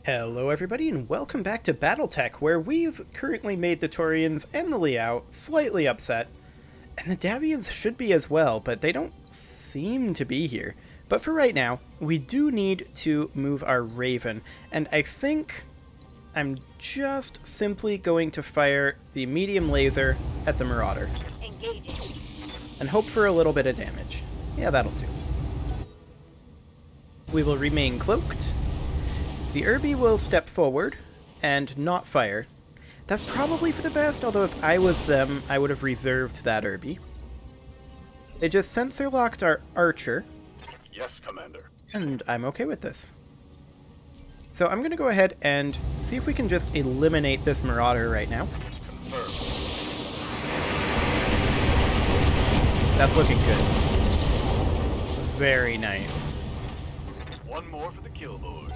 Hello everybody and welcome back to BattleTech, where we've currently made the Taurians and the Liao slightly upset, and the Davians should be as well, but they don't seem to be here. But for right now, we do need to move our Raven, and I think I'm just simply going to fire the medium laser at the Marauder. Engaging. And hope for a little bit of damage. Yeah, that'll do. We will remain cloaked. The Irby will step forward and not fire. That's probably for the best, although if I was them, I would have reserved that Irby. They just sensor locked our Archer. Yes, Commander. And I'm okay with this. So I'm going to go ahead and see if we can just eliminate this Marauder right now. Confirmed. That's looking good. Very nice. One more for the kill board.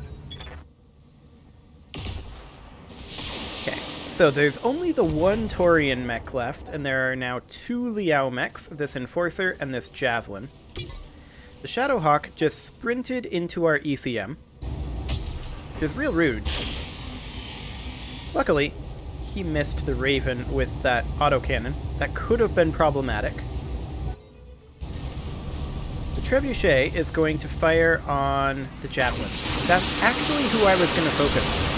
Okay, so there's only the one Taurian mech left, and there are now two Liao mechs, this Enforcer and this Javelin. The Shadowhawk just sprinted into our ECM, which is real rude. Luckily, he missed the Raven with that autocannon. That could have been problematic. The Trebuchet is going to fire on the Javelin. That's actually who I was going to focus on.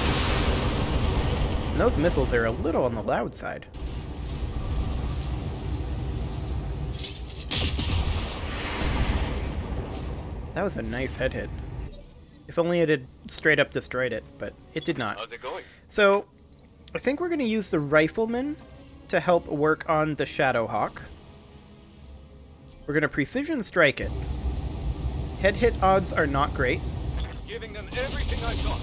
And those missiles are a little on the loud side. That was a nice head hit. If only it had straight up destroyed it, but it did not. How's it going? So, I think we're going to use the Rifleman to help work on the Shadowhawk. We're going to precision strike it. Head hit odds are not great. Giving them everything I've got.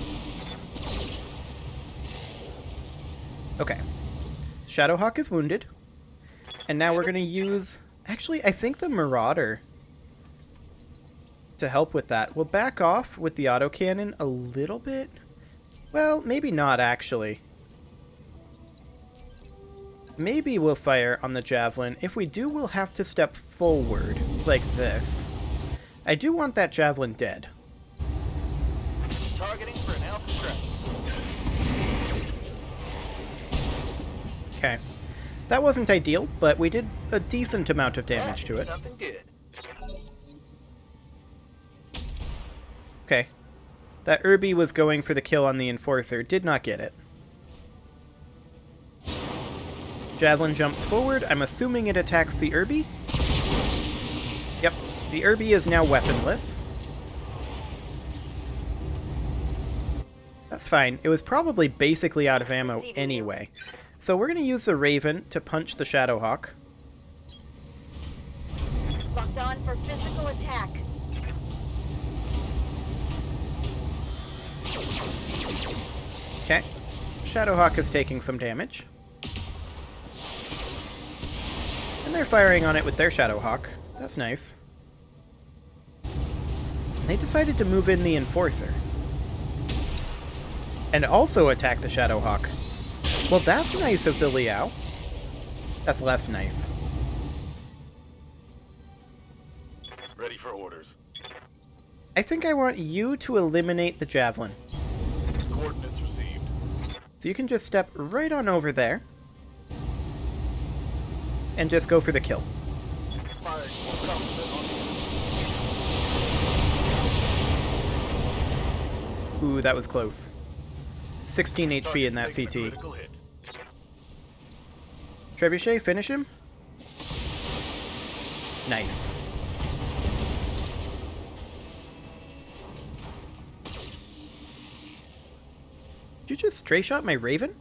Okay. Shadowhawk is wounded. And now we're going to use... Actually, I think the Marauder to help with that. We'll back off with the autocannon a little bit. Well, maybe not, actually. Maybe we'll fire on the Javelin. If we do, we'll have to step forward, like this. I do want that Javelin dead. Targeting for an alpha threat. Okay. That wasn't ideal, but we did a decent amount of damage to it. Something good. Okay. That Irby was going for the kill on the Enforcer. Did not get it. Javelin jumps forward. I'm assuming it attacks the Irby. Yep. The Irby is now weaponless. That's fine. It was probably basically out of ammo anyway. So we're going to use the Raven to punch the Shadowhawk. Locked on for physical attack. Okay. Shadowhawk is taking some damage. And they're firing on it with their Shadowhawk. That's nice. They decided to move in the Enforcer. And also attack the Shadowhawk. Well, that's nice of the Liao. That's less nice. Ready for orders. I think I want you to eliminate the Javelin. Coordinates received. So you can just step right on over there. And just go for the kill. Firing full complement on Ooh, that was close. 16 HP in that Taking a CT. critical hit. Trebuchet, finish him. Nice. Did you just stray shot my Raven?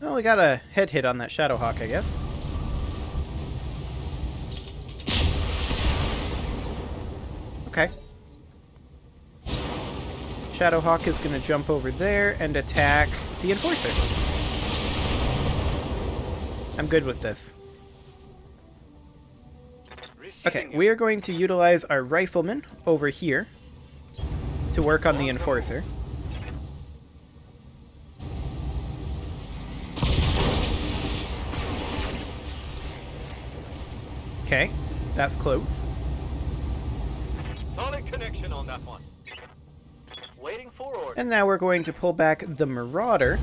Oh, we got a head hit on that Shadowhawk, I guess. Okay. Shadowhawk is going to jump over there and attack the Enforcer. I'm good with this. Okay, we are going to utilize our Rifleman over here to work on the Enforcer. Okay, that's close. connection on that one. Waiting for orders. And now we're going to pull back the Marauder,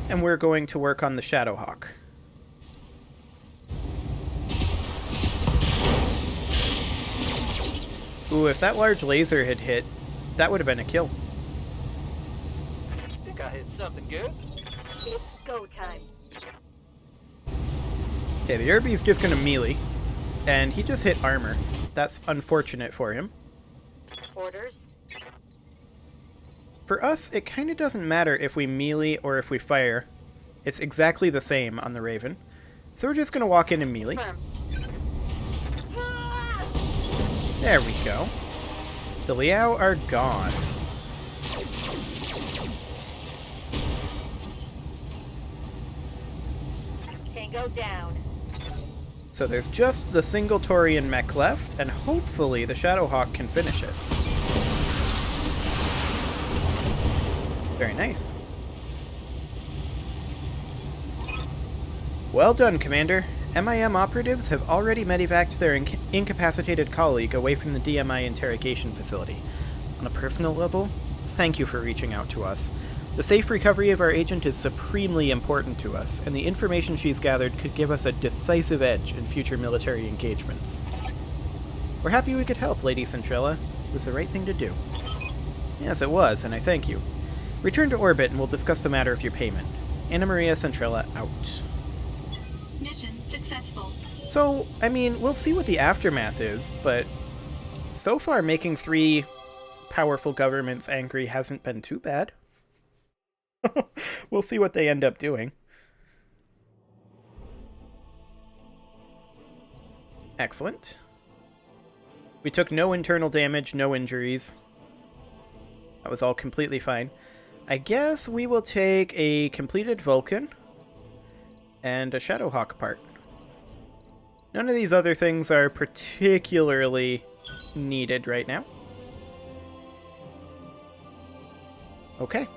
and we're going to work on the Shadowhawk. Ooh, if that large laser had hit, that would have been a kill. Think I hit something good? It's go time. Okay, the Irby's just gonna melee, and he just hit armor. That's unfortunate for him. Orders. For us, it kind of doesn't matter if we melee or if we fire. It's exactly the same on the Raven. So we're just gonna walk in and melee. Firm. There we go. The Liao are gone. Tango down. So there's just the single Taurian mech left, and hopefully the Shadowhawk can finish it. Very nice. Well done, Commander. MIM operatives have already medevaced their incapacitated colleague away from the DMI interrogation facility. On a personal level, thank you for reaching out to us. The safe recovery of our agent is supremely important to us, and the information she's gathered could give us a decisive edge in future military engagements. We're happy we could help, Lady Centrella. It was the right thing to do. Yes, it was, and I thank you. Return to orbit and we'll discuss the matter of your payment. Anna Maria Centrella out. Mission successful. So, I mean, we'll see what the aftermath is, but so far making 3 powerful governments angry hasn't been too bad. We'll see what they end up doing. Excellent. We took no internal damage, no injuries. That was all completely fine. I guess we will take a completed Vulcan and a Shadowhawk part. None of these other things are particularly needed right now. Okay.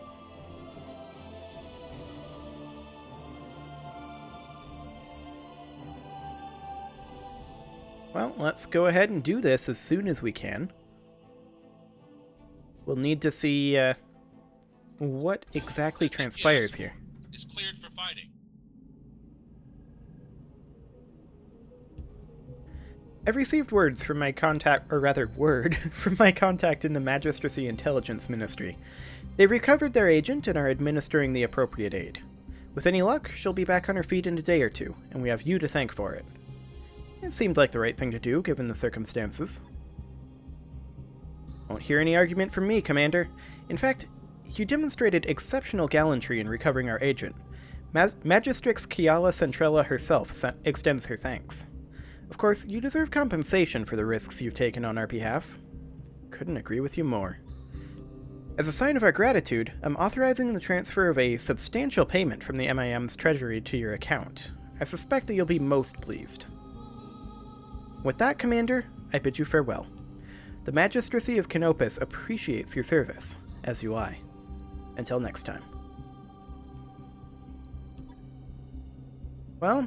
Well, let's go ahead and do this as soon as we can. We'll need to see what exactly transpires here. Is cleared for fighting. I've received words from my contact, or rather word, from my contact in the Magistracy Intelligence Ministry. They've recovered their agent and are administering the appropriate aid. With any luck, she'll be back on her feet in a day or two, and we have you to thank for it. It seemed like the right thing to do, given the circumstances. Won't hear any argument from me, Commander. In fact, you demonstrated exceptional gallantry in recovering our agent. Magistrix Kiala Centrella herself extends her thanks. Of course, you deserve compensation for the risks you've taken on our behalf. Couldn't agree with you more. As a sign of our gratitude, I'm authorizing the transfer of a substantial payment from the MIM's treasury to your account. I suspect that you'll be most pleased. With that, Commander, I bid you farewell. The Magistracy of Canopus appreciates your service, as do I. Until next time. Well,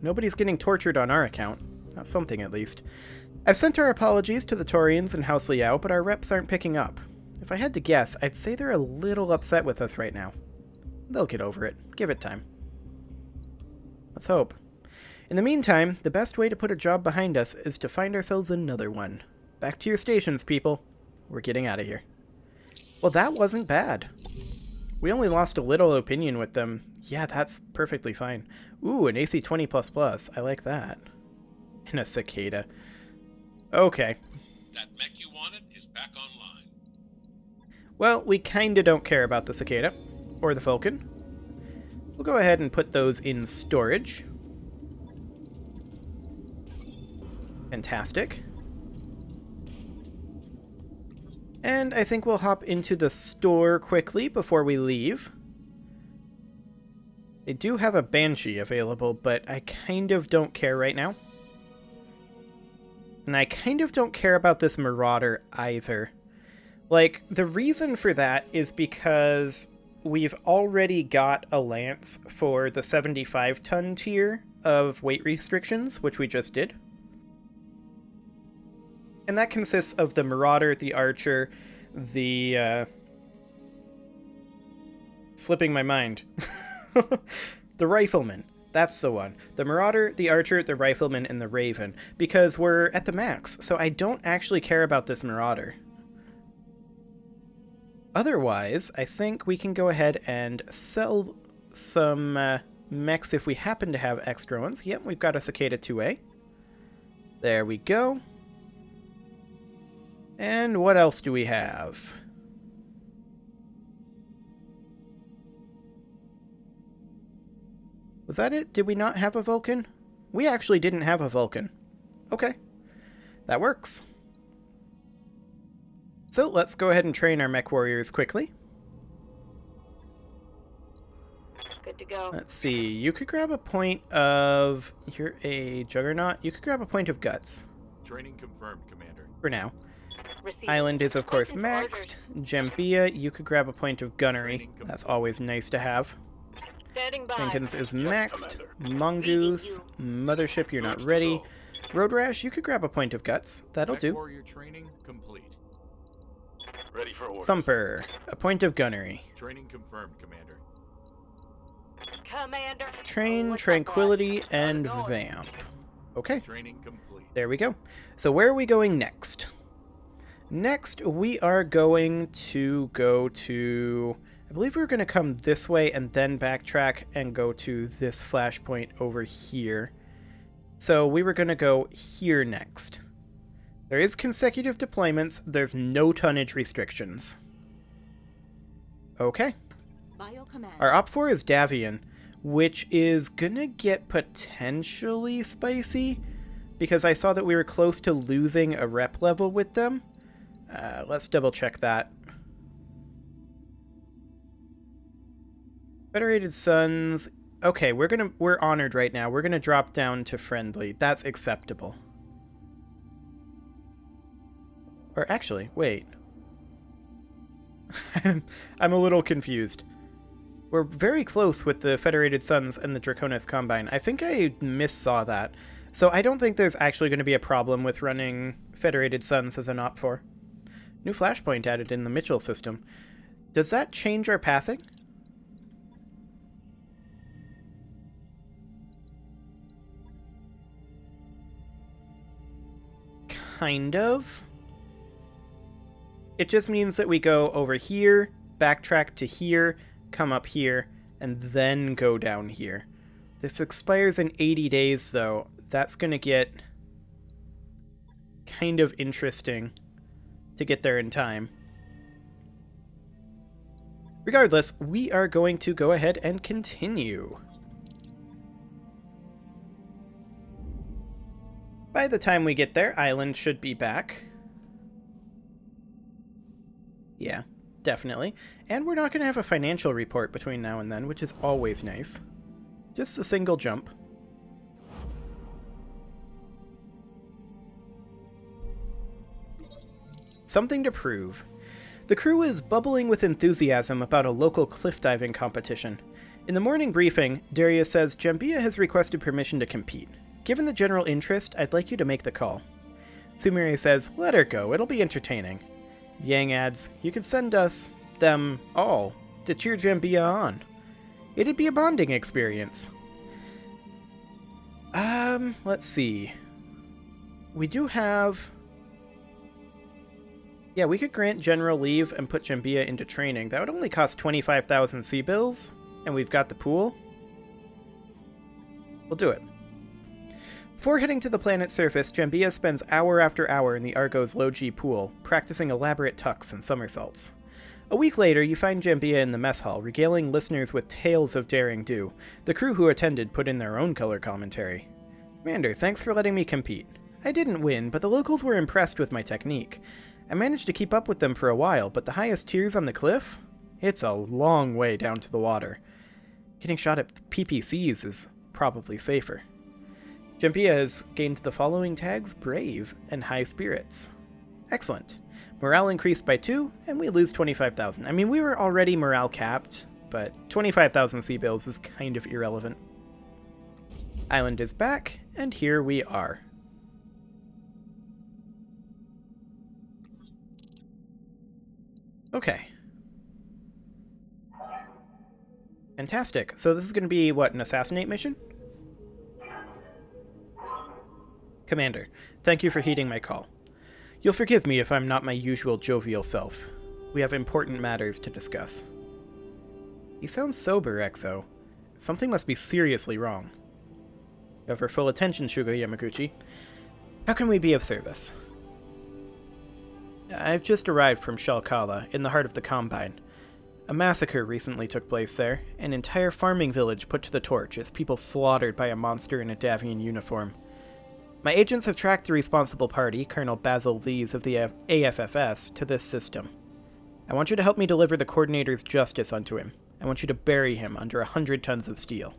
nobody's getting tortured on our account. That's something, at least. I've sent our apologies to the Taurians and House Liao, but our reps aren't picking up. If I had to guess, I'd say they're a little upset with us right now. They'll get over it. Give it time. Let's hope. In the meantime, the best way to put a job behind us is to find ourselves another one. Back to your stations, people. We're getting out of here. Well, that wasn't bad. We only lost a little opinion with them. Yeah, that's perfectly fine. Ooh, an AC-20++. I like that. And a cicada. Okay. That mech you wanted is back online. Well, we kinda don't care about the cicada. Or the Falcon. We'll go ahead and put those in storage. Fantastic. And I think we'll hop into the store quickly before we leave. They do have a Banshee available, but I kind of don't care right now. And I kind of don't care about this Marauder either. Like, the reason for that is because we've already got a Lance for the 75-ton tier of weight restrictions, which we just did. And that consists of the Marauder, the Archer, the, slipping my mind. The Rifleman. That's the one. The Marauder, the Archer, the Rifleman, and the Raven. Because we're at the max, so I don't actually care about this Marauder. Otherwise, I think we can go ahead and sell some mechs if we happen to have extra ones. Yep, we've got a Cicada 2A. There we go. And what else do we have? Was that it? Did we not have a Vulcan? We actually didn't have a Vulcan. Okay. That works. So let's go ahead and train our mech warriors quickly. Good to go. Let's see. You could grab a point of... You're a Juggernaut. You could grab a point of Guts. Training confirmed, Commander. For now. Received. Island is, of course, Point is maxed. Jambia, you could grab a point of Gunnery. That's always nice to have. Standing by. Jenkins is maxed. Mongoose. Mothership, you're not ready. Road Rash, you could grab a point of Guts. That'll Mech do. warrior training complete. Ready for orders. Thumper, a point of Gunnery. Training confirmed, Commander. Commander. Train, What's up, Tranquility, boss? and How's it going? Vamp. Okay, Training complete. there we go. So where are we going next? Next, we are going to go to... I believe we were going to come this way and then backtrack and go to this flashpoint over here. So we were going to go here next. There is consecutive deployments. There's no tonnage restrictions. Okay. Our Op4 is Davian, which is going to get potentially spicy because I saw that we were close to losing a rep level with them. Let's double check that. Federated Sons. Okay, we're honored right now. We're gonna drop down to friendly. That's acceptable. Or actually, wait. I'm a little confused. We're very close with the Federated Sons and the Draconis Combine. I think I missaw that. So I don't think there's actually going to be a problem with running Federated Sons as an Op4. New flashpoint added in the Mitchell system. Does that change our pathing? Kind of. It just means that we go over here, backtrack to here, come up here, and then go down here. This expires in 80 days, though. That's going to get kind of interesting to get there in time. Regardless, we are going to go ahead and continue. By the time we get there, Island should be back. Yeah, definitely. And we're not going to have a financial report between now and then, which is always nice. Just a single jump. Something to prove. The crew is bubbling with enthusiasm about a local cliff diving competition. In the morning briefing, Darius says Jambia has requested permission to compete. Given the general interest, I'd like you to make the call. Sumire says, let her go, it'll be entertaining. Yang adds, you could send us, them, all, to cheer Jambia on. It'd be a bonding experience. Let's see. We do have... Yeah, we could grant general leave and put Jambia into training. That would only cost 25,000 C-bills, and we've got the pool. We'll do it. Before heading to the planet's surface, Jambia spends hour after hour in the Argo's low-G pool, practicing elaborate tucks and somersaults. A week later, you find Jambia in the mess hall, regaling listeners with tales of daring do. The crew who attended put in their own color commentary. Commander, thanks for letting me compete. I didn't win, but the locals were impressed with my technique. I managed to keep up with them for a while, but the highest tiers on the cliff? It's a long way down to the water. Getting shot at PPCs is probably safer. Jambia has gained the following tags: Brave and High Spirits. Excellent. Morale increased by 2, and we lose 25,000. I mean, we were already morale capped, but 25,000 C-bills is kind of irrelevant. Island is back, and here we are. Okay. Fantastic. So this is going to be, what, an assassinate mission? Commander, thank you for heeding my call. You'll forgive me if I'm not my usual jovial self. We have important matters to discuss. You sound sober, Exo. Something must be seriously wrong. You have our full attention, Shugo Yamaguchi. How can we be of service? I've just arrived from Shalkala, in the heart of the Combine. A massacre recently took place there, an entire farming village put to the torch as people slaughtered by a monster in a Davian uniform. My agents have tracked the responsible party, Colonel Basil Lees of the AFFS, to this system. I want you to help me deliver the Coordinator's justice unto him. I want you to bury him under 100 tons of steel.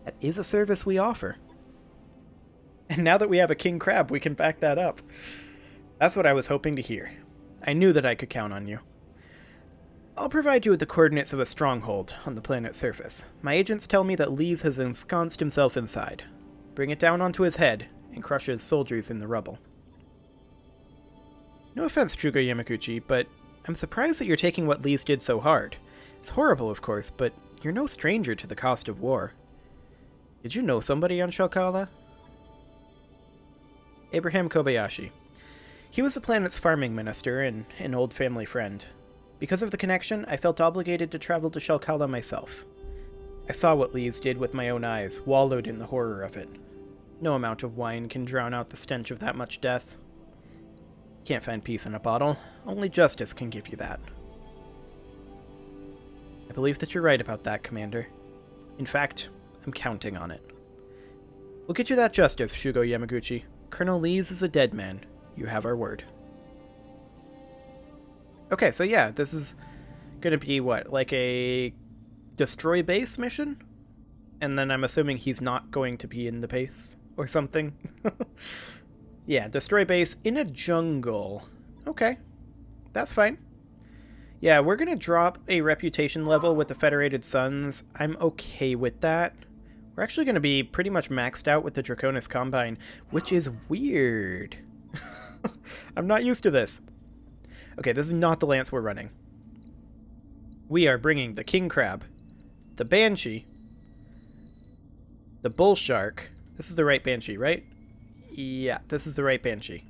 That is a service we offer. And now that we have a king crab, we can back that up. That's what I was hoping to hear. I knew that I could count on you. I'll provide you with the coordinates of a stronghold on the planet's surface. My agents tell me that Lees has ensconced himself inside. Bring it down onto his head and crush his soldiers in the rubble. No offense, Shugo Yamaguchi, but I'm surprised that you're taking what Lees did so hard. It's horrible, of course, but you're no stranger to the cost of war. Did you know somebody on Shalkala? Abraham Kobayashi. He was the planet's farming minister and an old family friend. Because of the connection, I felt obligated to travel to Shalkala myself. I saw what Lees did with my own eyes, wallowed in the horror of it. No amount of wine can drown out the stench of that much death. Can't find peace in a bottle. Only justice can give you that. I believe that you're right about that, Commander. In fact, I'm counting on it. We'll get you that justice, Shugo Yamaguchi. Colonel Lees is a dead man. You have our word. Okay, so yeah, this is gonna be what, like a destroy base mission? And then I'm assuming he's not going to be in the base or something. Yeah, destroy base in a jungle. Okay, that's fine. Yeah, we're gonna drop a reputation level with the Federated Suns. I'm okay with that. We're actually gonna be pretty much maxed out with the Draconis Combine, which is weird. I'm not used to this. Okay, this is not the lance we're running. We are bringing the King Crab, the Banshee, the Bull Shark. This is the right Banshee, right? Yeah, this is the right Banshee.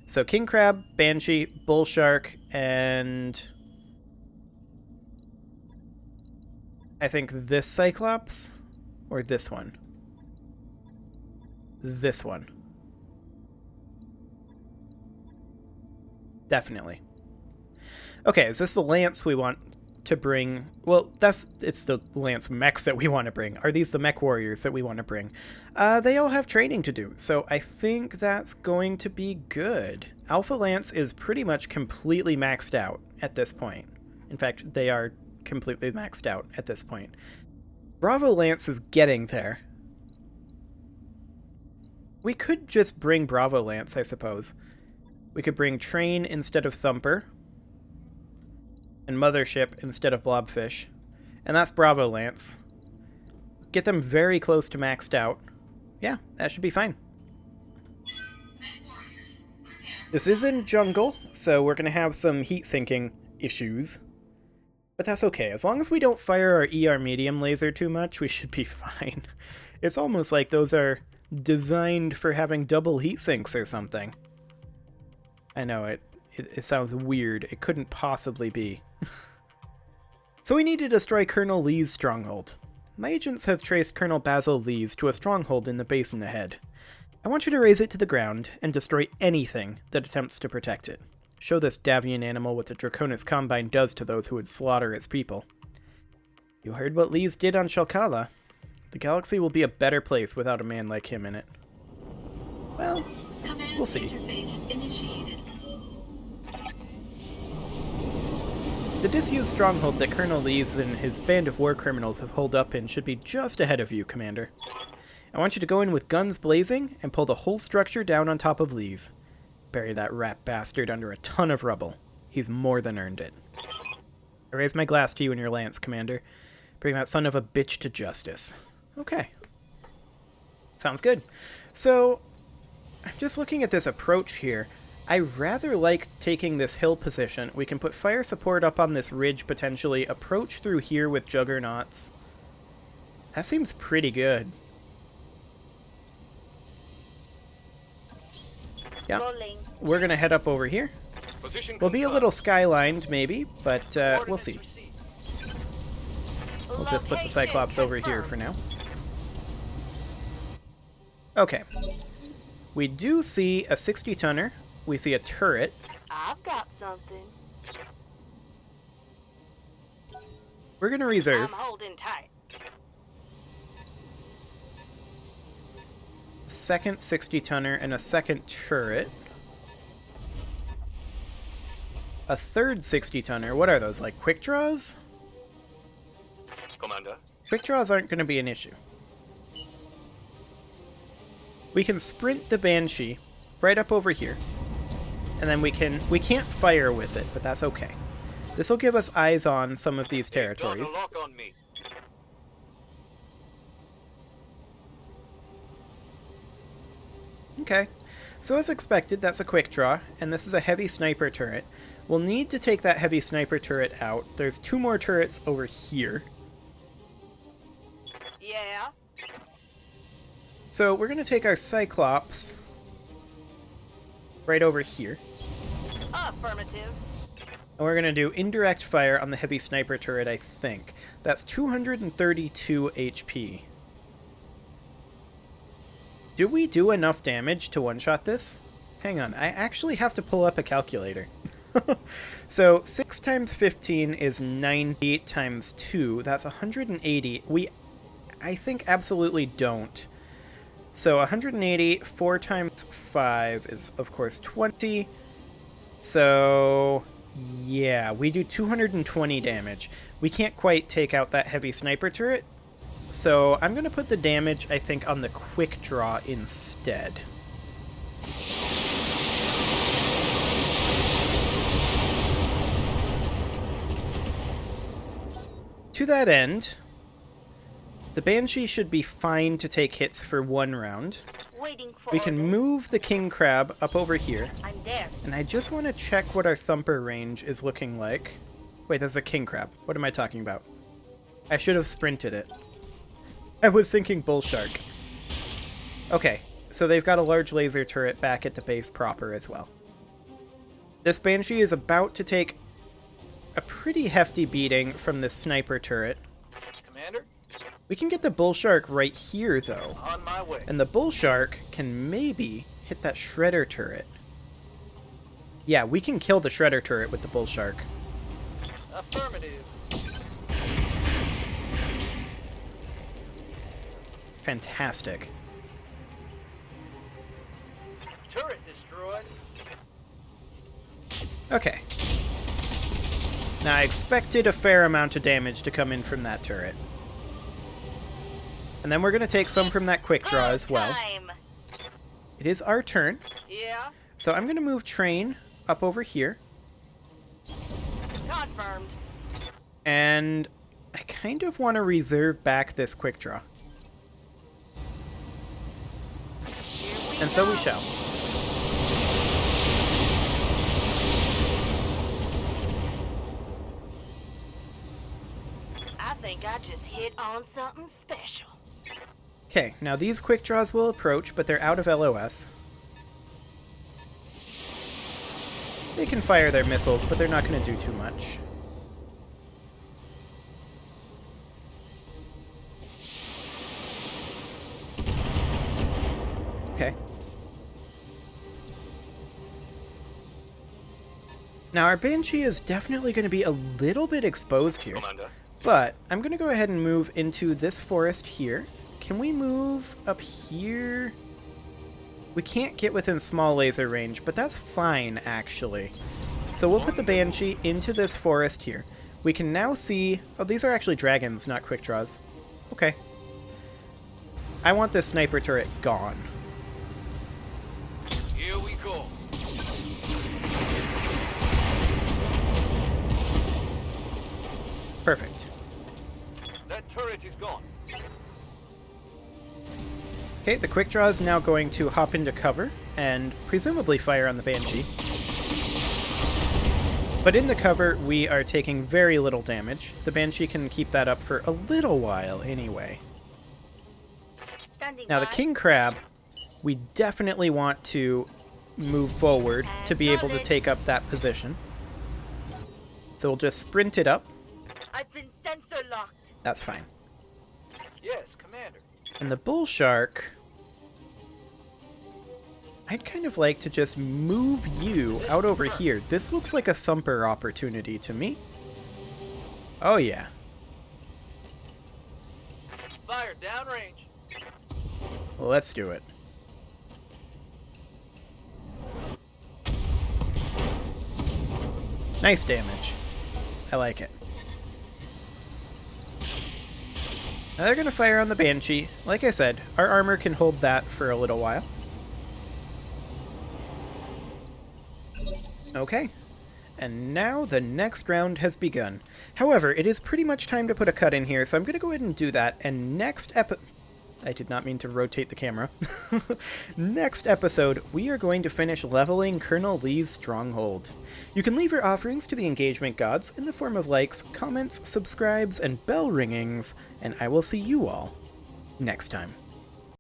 So King Crab, Banshee, Bull Shark, and I think this Cyclops or this one. This one. Definitely. Okay, is this the lance we want to bring? Well, it's the lance mechs that we want to bring. Are these the mech warriors that we want to bring? They all have training to do, so I think that's going to be good. Alpha Lance is pretty much completely maxed out at this point. In fact, they are completely maxed out at this point. Bravo Lance is getting there. We could just bring Bravo Lance, I suppose. We could bring Train instead of Thumper. And Mothership instead of Blobfish. And that's Bravo Lance. Get them very close to maxed out. Yeah, that should be fine. This is in jungle, so we're going to have some heat sinking issues. But that's okay. As long as we don't fire our ER medium laser too much, we should be fine. It's almost like those are designed for having double heat sinks or something. I know, it sounds weird. It couldn't possibly be. So we need to destroy Colonel Lee's stronghold. My agents have traced Colonel Basil Lees to a stronghold in the basin ahead. I want you to raise it to the ground and destroy anything that attempts to protect it. Show this Davian animal what the Draconis Combine does to those who would slaughter its people. You heard what Lees did on Shalkala. The galaxy will be a better place without a man like him in it. Well, Command we'll see. interface initiated. The disused stronghold that Colonel Lees and his band of war criminals have holed up in should be just ahead of you, Commander. I want you to go in with guns blazing and pull the whole structure down on top of Lees. Bury that rat bastard under a ton of rubble. He's more than earned it. I raise my glass to you and your lance, Commander. Bring that son of a bitch to justice. Okay. Sounds good. So, I'm just looking at this approach here. I rather like taking this hill position. We can put fire support up on this ridge potentially, approach through here with juggernauts. That seems pretty good. Yeah, Rolling. we're going to head up over here. Position We'll be a confirmed. little skylined, maybe, but we'll Coordinates see. received. We'll just put the Location Cyclops over here confirmed. for now. Okay. We do see a 60-tonner. We see a turret. I've got something. We're going to reserve. I'm holding tight. Second 60-tonner and a second turret. A third 60-tonner. What are those, like quick draws? Commander. Quick draws aren't going to be an issue. We can sprint the Banshee right up over here. And then we can't fire with it, but that's okay. This will give us eyes on some of these territories. Got a lock on me. Okay. So as expected, that's a quick draw, and this is a heavy sniper turret. We'll need to take that heavy sniper turret out. There's 2 more turrets over here. Yeah. So we're going to take our Cyclops right over here. Affirmative. And we're going to do indirect fire on the heavy sniper turret, I think. That's 232 HP. Do we do enough damage to one-shot this? Hang on, I actually have to pull up a calculator. So 6 times 15 is 90 times 2. That's 180. I think, absolutely don't. So 180, 4 times 5 is, of course, 20. So, yeah, we do 220 damage. We can't quite take out that heavy sniper turret. So I'm going to put the damage, I think, on the quick draw instead. To that end, the Banshee should be fine to take hits for 1 round. Waiting for We can orders. move the King Crab up over here. I'm there. And I just want to check what our Thumper range is looking like. Wait, there's a King Crab. What am I talking about? I should have sprinted it. I was thinking Bull Shark. Okay, so they've got a large laser turret back at the base proper as well. This Banshee is about to take a pretty hefty beating from this sniper turret. Commander, We can get the Bull Shark right here, though. on my way. And the Bull Shark can maybe hit that Shredder turret. Yeah, we can kill the Shredder turret with the Bull Shark. Affirmative. Fantastic. Turret destroyed. Okay. Now, I expected a fair amount of damage to come in from that turret. And then we're going to take some from that quick draw as well. Time. It is our turn. Yeah. So I'm going to move Train up over here. Confirmed. And I kind of want to reserve back this quick draw. And so we shall. I think I just hit on something special. Okay, now these quick draws will approach, but they're out of LOS. They can fire their missiles, but they're not going to do too much. Okay. Now our Banshee is definitely going to be a little bit exposed here. Commander. But I'm going to go ahead and move into this forest here. Can we move up here? We can't get within small laser range, but that's fine, actually. So we'll put the Banshee into this forest here. We can now see... Oh, these are actually dragons, not quick draws. Okay. I want this sniper turret gone. Here we go. Perfect. That turret is gone. Okay, the quick draw is now going to hop into cover. and presumably fire on the Banshee. But in the cover, we are taking very little damage. The Banshee can keep that up for a little while anyway. Standing Now the by. King Crab, we definitely want to move forward to be able to take up that position. So we'll just sprint it up. I've been sensor locked. That's fine. Yes, Commander. And the Bull Shark, I'd kind of like to just move you out over here. This looks like a thumper opportunity to me. Oh yeah. Fire downrange. Well, let's do it. Nice damage. I like it. Now they're going to fire on the Banshee. Like I said, our armor can hold that for a little while. Okay. And now the next round has begun. However, it is pretty much time to put a cut in here, so I'm going to go ahead and do that, and next I did not mean to rotate the camera. Next episode, we are going to finish leveling Colonel Lee's stronghold. You can leave your offerings to the engagement gods in the form of likes, comments, subscribes, and bell ringings, and I will see you all next time.